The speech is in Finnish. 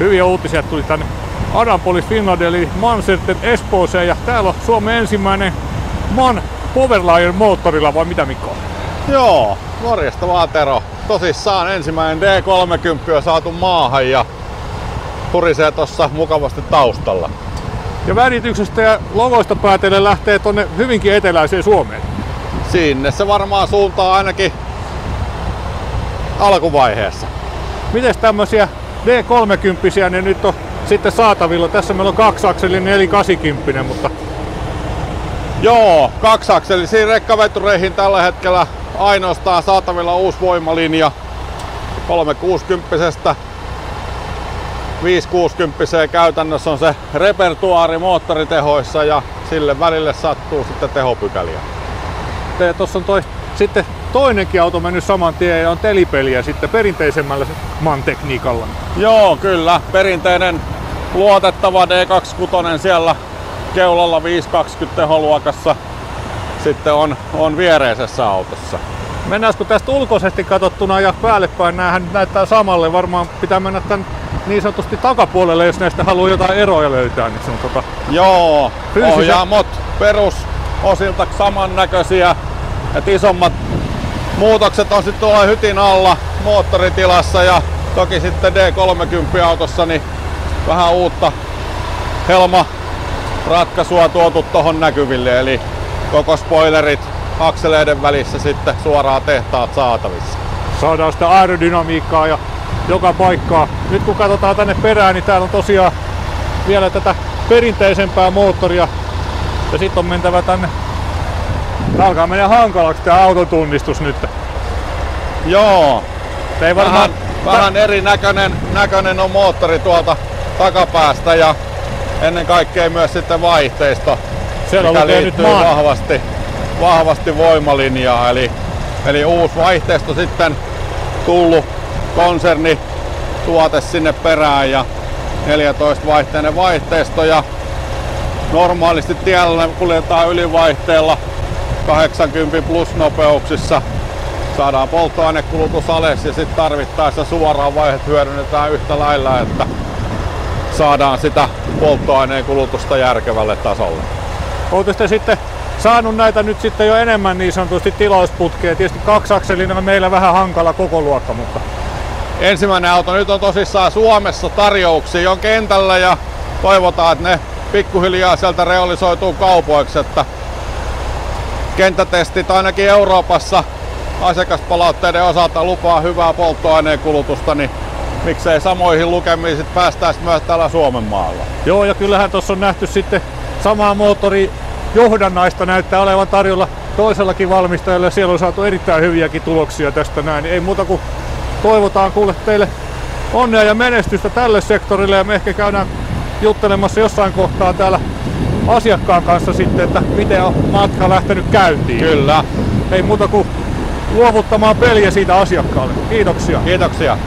Hyviä uutisia tuli tänne Adampolis Finland eli Manserten Espooseen ja täällä on Suomen ensimmäinen MAN Powerlayer moottorilla vai mitä Mikko? Joo, morjesta vaan Tero. Tosissaan ensimmäinen D30 on saatu maahan ja purisee tossa mukavasti taustalla. Ja värityksestä ja logoista päätellen lähtee tonne hyvinkin eteläiseen Suomeen. Sinne se varmaan suuntaa ainakin alkuvaiheessa. Mites tämmösiä D30 ne nyt on sitten saatavilla? Tässä meillä on kaksiakselinen eli 80, mutta... Joo, kaksiakselisiin rekkavetureihin tällä hetkellä ainoastaan saatavilla uusi voimalinja 360-stä 560 käytännössä on se repertuaari moottoritehoissa ja sille välille sattuu sitten tehopykäliä. Tuossa on sitten toinenkin auto mennyt saman tien ja on telipeliä sitten perinteisemmällä MAN-tekniikalla. Joo, kyllä. Perinteinen luotettava D26 siellä keulalla 520 teholuokassa sitten on viereisessä autossa. Mennäänkö tästä ulkoisesti katsottuna ja päällepäin? Näähän näyttää samalle. Varmaan pitää mennä tän niin sanotusti takapuolelle, jos näistä haluaa jotain eroja löytää. Niin se on Joo, ohjaamot perusosilta samannäköisiä. Et isommat muutokset on sitten tuolla hytin alla moottoritilassa ja toki sitten D30-autossa niin vähän uutta helmaratkaisua tuotu tohon näkyville. Eli koko spoilerit akseleiden välissä sitten suoraan tehtaat saatavissa. Saadaan sitä aerodynamiikkaa ja joka paikkaa. Nyt kun katsotaan tänne perään, niin täällä on tosiaan vielä tätä perinteisempää moottoria. Ja sitten on mentävä tänne. Tää alkaa mennä hankalaksi tää autotunnistus nyt. Joo. Ei varmaan... Vähän eri näköinen on moottori tuolta takapäästä ja ennen kaikkea myös sitten vaihteisto. Siellä liittyy vahvasti voimalinjaa. Eli uusi vaihteisto sitten tullut konserni tuote sinne perään ja 14-vaihteinen vaihteisto ja normaalisti tiellä kuljetaan ylivaihteella 80 plus nopeuksissa. Saadaan polttoainekulutus alas ja sitten tarvittaessa suoraan vaihet hyödynnetään yhtä lailla, että saadaan sitä polttoaineen kulutusta järkevälle tasolle. Oletteko sitten saanut näitä nyt sitten jo enemmän niin sanotusti tilausputkea? Tietysti kaksiakselinen on meillä vähän hankala koko luokka, mutta... Ensimmäinen auto nyt on tosissaan Suomessa tarjouksia on kentällä ja toivotaan, että ne pikkuhiljaa sieltä realisoituu kaupoiksi, että kenttätestit ainakin Euroopassa asiakaspalautteiden osalta lupaa hyvää polttoaineen kulutusta, niin miksei samoihin lukemiin sit päästäisiin myös täällä Suomen maalla. Joo, ja kyllähän tuossa on nähty sitten samaa moottori johdannaista näyttää olevan tarjolla toisellakin valmistajalla. Siellä on saatu erittäin hyviäkin tuloksia tästä näin. Ei muuta kuin toivotaan kuule teille onnea ja menestystä tälle sektorille ja me ehkä käydään juttelemassa jossain kohtaa täällä asiakkaan kanssa sitten, että miten on matka lähtenyt käyntiin. Kyllä. Ei muuta kuin luovuttamaan peliä siitä asiakkaalle. Kiitoksia. Kiitoksia.